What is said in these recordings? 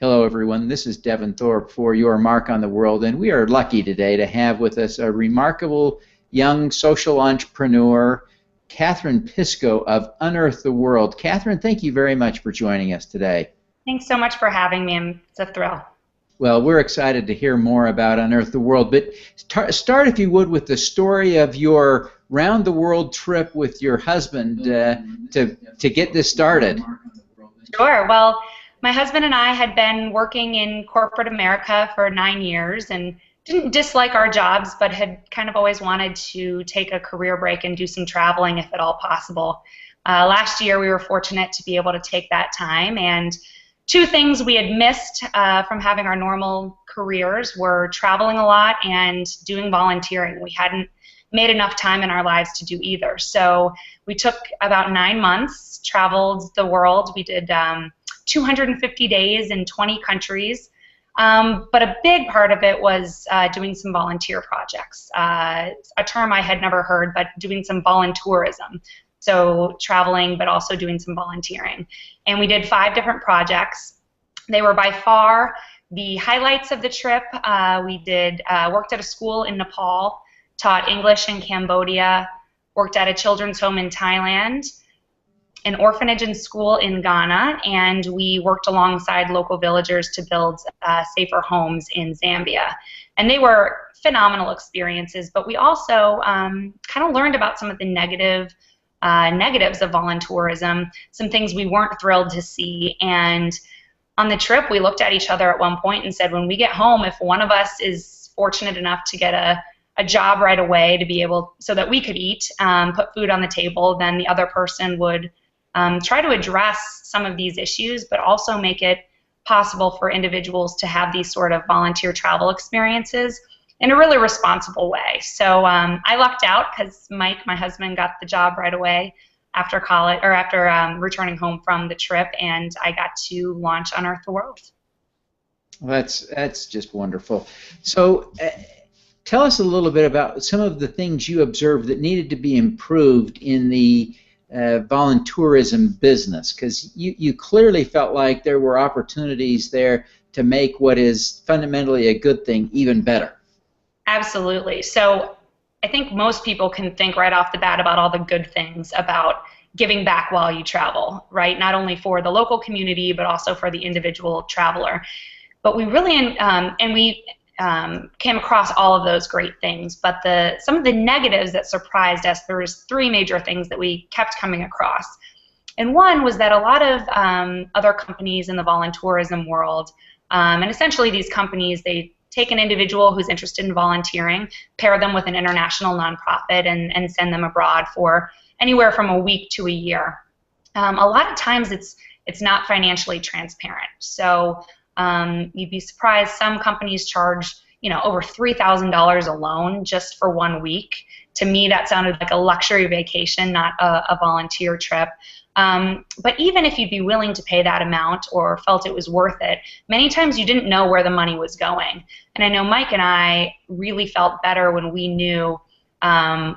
Hello, everyone. This is Devin Thorpe for Your Mark on the World, and we are lucky today to have with us a remarkable young social entrepreneur, Kathryn Pisco of Unearth the World. Kathryn, thank you very much for joining us today. Thanks so much for having me. It's a thrill. Well, we're excited to hear more about Unearth the World, but start, if you would, with the story of your round-the-world trip with your husband to get this started. Sure. Well, my husband and I had been working in corporate America for 9 years and didn't dislike our jobs, but had kind of always wanted to take a career break and do some traveling if at all possible. Last year we were fortunate to be able to take that time, and two things we had missed from having our normal careers were traveling a lot and doing volunteering. We hadn't made enough time in our lives to do either. So we took about 9 months, traveled the world. We did 250 days in 20 countries, but a big part of it was doing some volunteer projects, a term I had never heard, but doing some voluntourism. So traveling, but also doing some volunteering. And we did 5 different projects. They were by far the highlights of the trip. We did worked at a school in Nepal, taught English in Cambodia, worked at a children's home in Thailand, an orphanage and school in Ghana, and we worked alongside local villagers to build safer homes in Zambia. And they were phenomenal experiences, but we also kind of learned about some of the negatives of voluntourism, some things we weren't thrilled to see. And on the trip, we looked at each other at one point and said, when we get home, if one of us is fortunate enough to get a job right away to be able, so that we could eat, put food on the table, then the other person would try to address some of these issues, but also make it possible for individuals to have these sort of volunteer travel experiences in a really responsible way. So I lucked out because Mike, my husband, got the job right away after college, or after returning home from the trip, and I got to launch Unearth the World. Well, that's just wonderful. So tell us a little bit about some of the things you observed that needed to be improved in the voluntourism business, because you clearly felt like there were opportunities there to make what is fundamentally a good thing even better. Absolutely. So I think most people can think right off the bat about all the good things about giving back while you travel, right? Not only for the local community, but also for the individual traveler. But we really, came across all of those great things, but some of the negatives that surprised us, there was 3 major things that we kept coming across. And one was that a lot of other companies in the voluntourism world, and essentially these companies, they take an individual who's interested in volunteering, pair them with an international nonprofit, and send them abroad for anywhere from a week to a year. A lot of times it's not financially transparent. So you'd be surprised, some companies charge over $3,000 alone just for 1 week. To me, that sounded like a luxury vacation, not a volunteer trip. But even if you'd be willing to pay that amount or felt it was worth it, many times you didn't know where the money was going. And I know Mike and I really felt better when we knew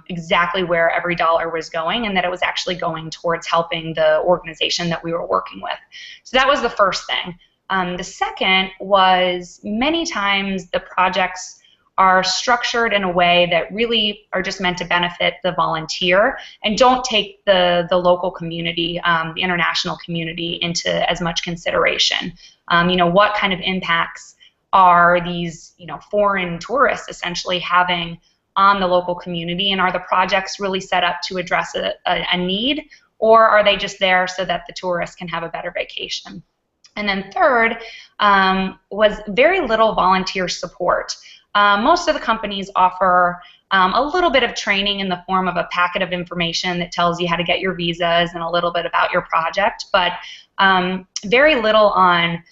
exactly where every dollar was going, and that it was actually going towards helping the organization that we were working with. So that was the first thing. The second was many times the projects are structured in a way that really are just meant to benefit the volunteer and don't take the local community, the international community, into as much consideration. What kind of impacts are these foreign tourists essentially having on the local community, and are the projects really set up to address a need, or are they just there so that the tourists can have a better vacation? And then third was very little volunteer support. Most of the companies offer a little bit of training in the form of a packet of information that tells you how to get your visas and a little bit about your project, but very little on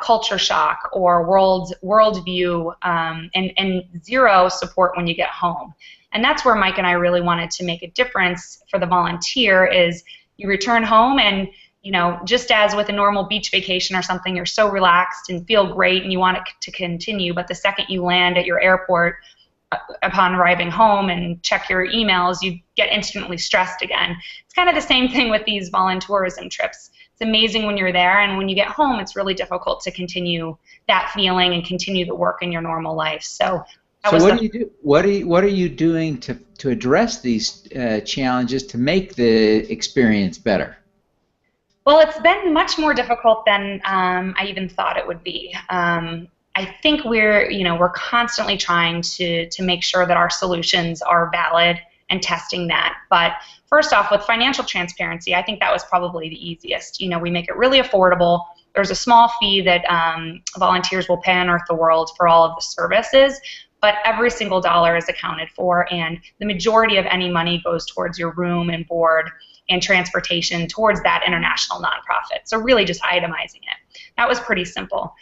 culture shock or worldview, and zero support when you get home. And that's where Mike and I really wanted to make a difference for the volunteer. Is you return home and just as with a normal beach vacation or something, you're so relaxed and feel great and you want it to continue, but the second you land at your airport, upon arriving home and check your emails, you get instantly stressed again. It's kind of the same thing with these voluntourism trips. it's amazing when you're there, and when you get home, it's really difficult to continue that feeling and continue the work in your normal life. So that was what do you do? What are you doing to address these challenges to make the experience better? Well, it's been much more difficult than I even thought it would be. I think we're constantly trying to make sure that our solutions are valid and testing that. But first off, with financial transparency, I think that was probably the easiest. We make it really affordable. There's a small fee that volunteers will pay on Unearth the World for all of the services, but every single dollar is accounted for, and the majority of any money goes towards your room and board and transportation towards that international nonprofit. So really just itemizing it. That was pretty simple.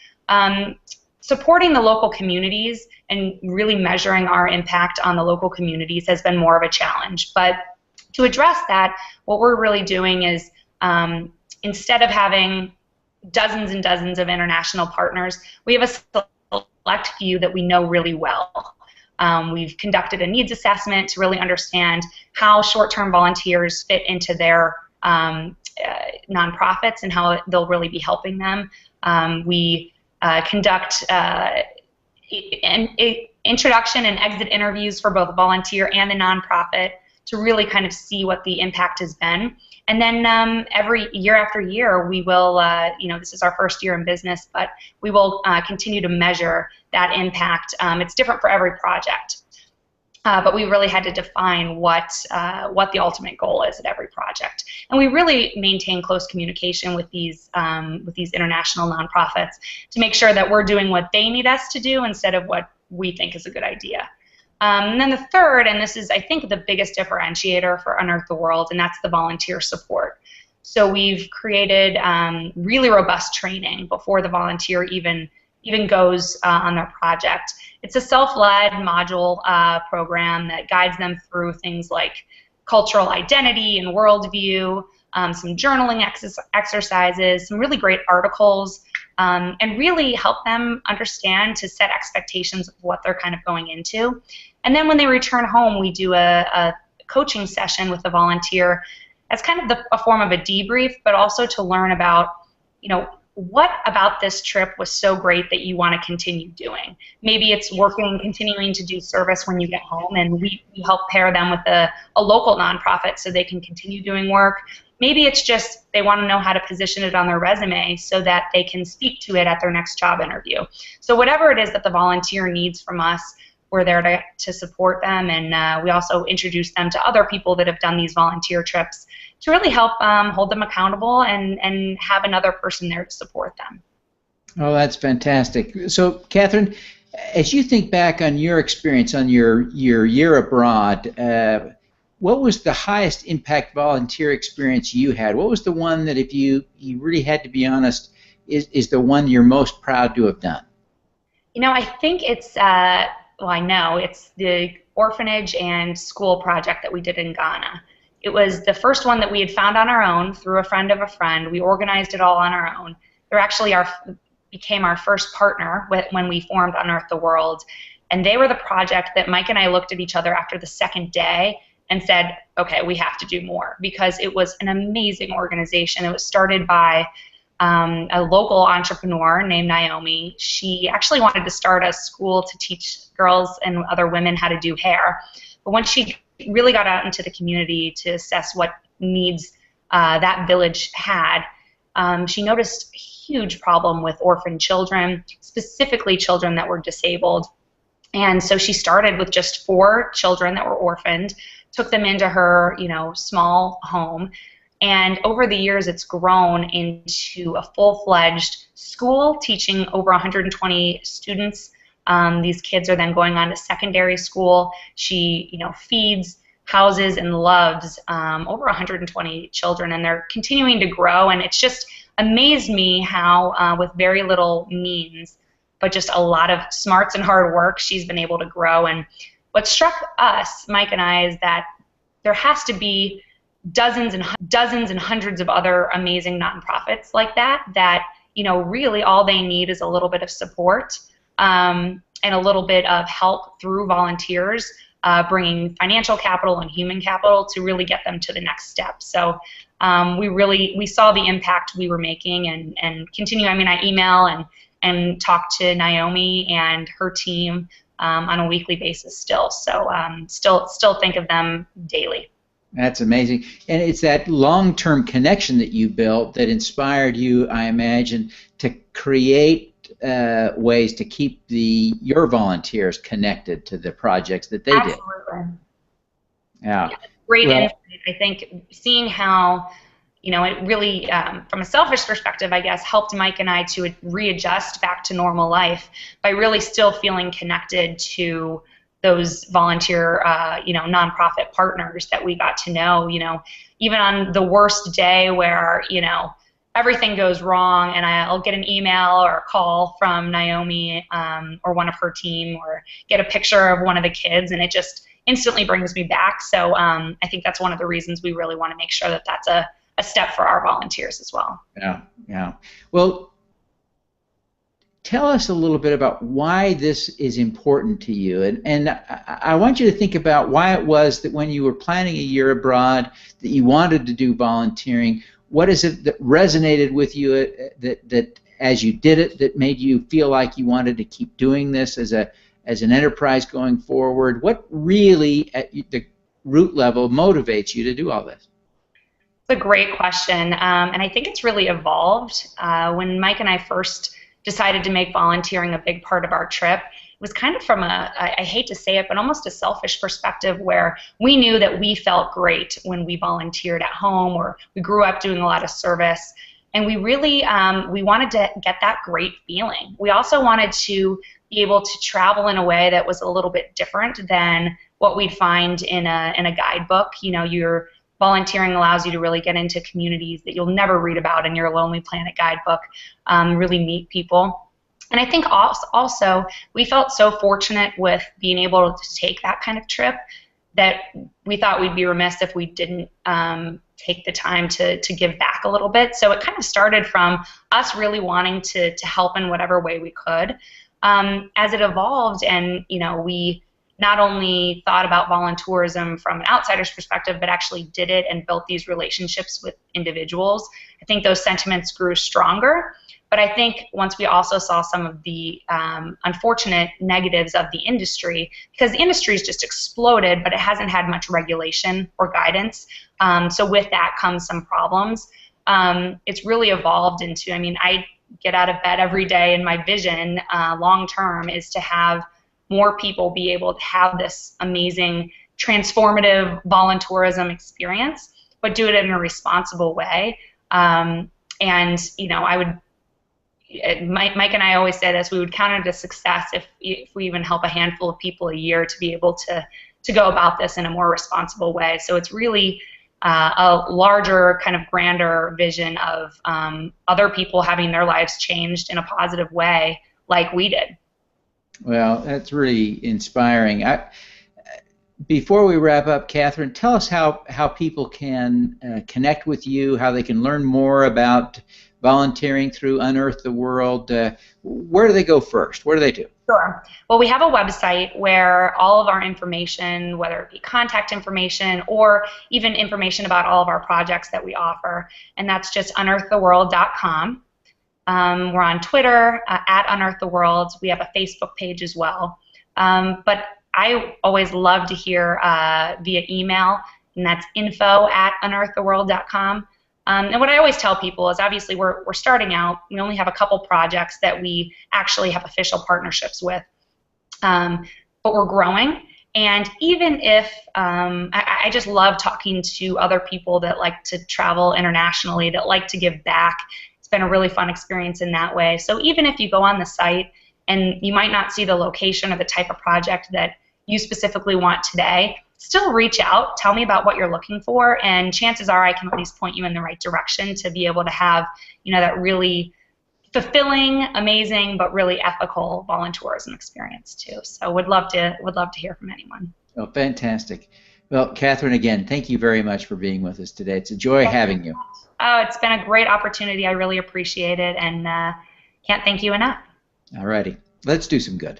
Supporting the local communities and really measuring our impact on the local communities has been more of a challenge. But to address that, what we're really doing is instead of having dozens and dozens of international partners, we have a select few that we know really well. We've conducted a needs assessment to really understand how short-term volunteers fit into their nonprofits and how they'll really be helping them. We conduct introduction and exit interviews for both volunteer and the nonprofit to really kind of see what the impact has been. And then every year after year, we will, this is our first year in business, but we will continue to measure that impact. It's different for every project, but we really had to define what the ultimate goal is at every project. And we really maintain close communication with these international nonprofits to make sure that we're doing what they need us to do instead of what we think is a good idea. And then the third, and this is, I think, the biggest differentiator for Unearth the World, and that's the volunteer support. So we've created really robust training before the volunteer even goes on their project. It's a self-led module program that guides them through things like cultural identity and worldview, some journaling exercises, some really great articles, and really help them understand to set expectations of what they're kind of going into. And then when they return home, we do a coaching session with the volunteer as kind of a form of a debrief, but also to learn about, what about this trip was so great that you want to continue doing. Maybe it's continuing to do service when you get home, and we help pair them with a local nonprofit so they can continue doing work. Maybe it's just they want to know how to position it on their resume so that they can speak to it at their next job interview. So whatever it is that the volunteer needs from us, we're there to support them, and we also introduce them to other people that have done these volunteer trips to really help hold them accountable and have another person there to support them. Oh, that's fantastic. So, Kathryn, as you think back on your experience on your year abroad, what was the highest impact volunteer experience you had? What was the one that, if you really had to be honest, is the one you're most proud to have done? I think it's, I know it's the orphanage and school project that we did in Ghana. It was the first one that we had found on our own through a friend of a friend. We organized it all on our own. They're actually became our first partner when we formed Unearth the World. And they were the project that Mike and I looked at each other after the second day and said, okay, we have to do more, because it was an amazing organization. It was started by a local entrepreneur named Naomi. She actually wanted to start a school to teach girls and other women how to do hair. But once she really got out into the community to assess what needs that village had, she noticed a huge problem with orphan children, specifically children that were disabled. And so she started with just 4 children that were orphaned, took them into her, small home. And over the years, it's grown into a full-fledged school teaching over 120 students. These kids are then going on to secondary school. She, feeds, houses, and loves over 120 children, and they're continuing to grow. And it's just amazed me how, with very little means, but just a lot of smarts and hard work, she's been able to grow. And what struck us, Mike and I, is that there has to be dozens and hundreds of other amazing nonprofits like that really all they need is a little bit of support and a little bit of help through volunteers, bringing financial capital and human capital to really get them to the next step. So we saw the impact we were making and continue. I mean, I email and talk to Naomi and her team on a weekly basis still. So still think of them daily. That's amazing. And it's that long-term connection that you built that inspired you, I imagine, to create ways to keep your volunteers connected to the projects that they did. Absolutely. Yeah. Great insight. I think seeing how, it really, from a selfish perspective, I guess, helped Mike and I to readjust back to normal life by really still feeling connected to those volunteer, nonprofit partners that we got to know, even on the worst day where, everything goes wrong and I'll get an email or a call from Naomi or one of her team or get a picture of one of the kids, and it just instantly brings me back. So I think that's one of the reasons we really want to make sure that that's a step for our volunteers as well. Yeah. Well, tell us a little bit about why this is important to you, and I want you to think about why it was that when you were planning a year abroad that you wanted to do volunteering. What is it that resonated with you that as you did it that made you feel like you wanted to keep doing this as an enterprise going forward? What really at the root level motivates you to do all this? It's a great question, and I think it's really evolved. When Mike and I first decided to make volunteering a big part of our trip, it was kind of from I hate to say it, but almost a selfish perspective where we knew that we felt great when we volunteered at home or we grew up doing a lot of service. And we really, we wanted to get that great feeling. We also wanted to be able to travel in a way that was a little bit different than what we'd find in a guidebook. Your volunteering allows you to really get into communities that you'll never read about in your Lonely Planet guidebook, really meet people. And I think also we felt so fortunate with being able to take that kind of trip that we thought we'd be remiss if we didn't take the time to give back a little bit. So it kind of started from us really wanting to help in whatever way we could. As it evolved and, we not only thought about volunteerism from an outsider's perspective, but actually did it and built these relationships with individuals, I think those sentiments grew stronger. But I think once we also saw some of the unfortunate negatives of the industry, because the industry's just exploded, but it hasn't had much regulation or guidance. So with that comes some problems. It's really evolved into, I get out of bed every day and my vision long term is to have more people be able to have this amazing transformative volunteerism experience, but do it in a responsible way. And, Mike and I always say this, we would count it a success if we even help a handful of people a year to be able to go about this in a more responsible way. So it's really a larger, kind of grander vision of other people having their lives changed in a positive way like we did. Well, that's really inspiring. Before we wrap up, Kathryn, tell us how people can connect with you, how they can learn more about volunteering through Unearth the World. Where do they go first? What do they do? Sure. Well, we have a website where all of our information, whether it be contact information or even information about all of our projects that we offer, and that's just unearththeworld.com. We're on Twitter, at Unearth the World. We have a Facebook page as well. But I always love to hear via email, and that's info@unearththeworld.com. And what I always tell people is obviously we're starting out. We only have a couple projects that we actually have official partnerships with. But we're growing. And even if I just love talking to other people that like to travel internationally, that like to give back. It's been a really fun experience in that way. So even if you go on the site and you might not see the location or the type of project that you specifically want today, still reach out, tell me about what you're looking for, and chances are I can at least point you in the right direction to be able to have, that really fulfilling, amazing, but really ethical volunteerism experience too. So would love to hear from anyone. Oh, fantastic. Well, Kathryn, again, thank you very much for being with us today. It's a joy having you. Oh, it's been a great opportunity. I really appreciate it, and can't thank you enough. All righty. Let's do some good.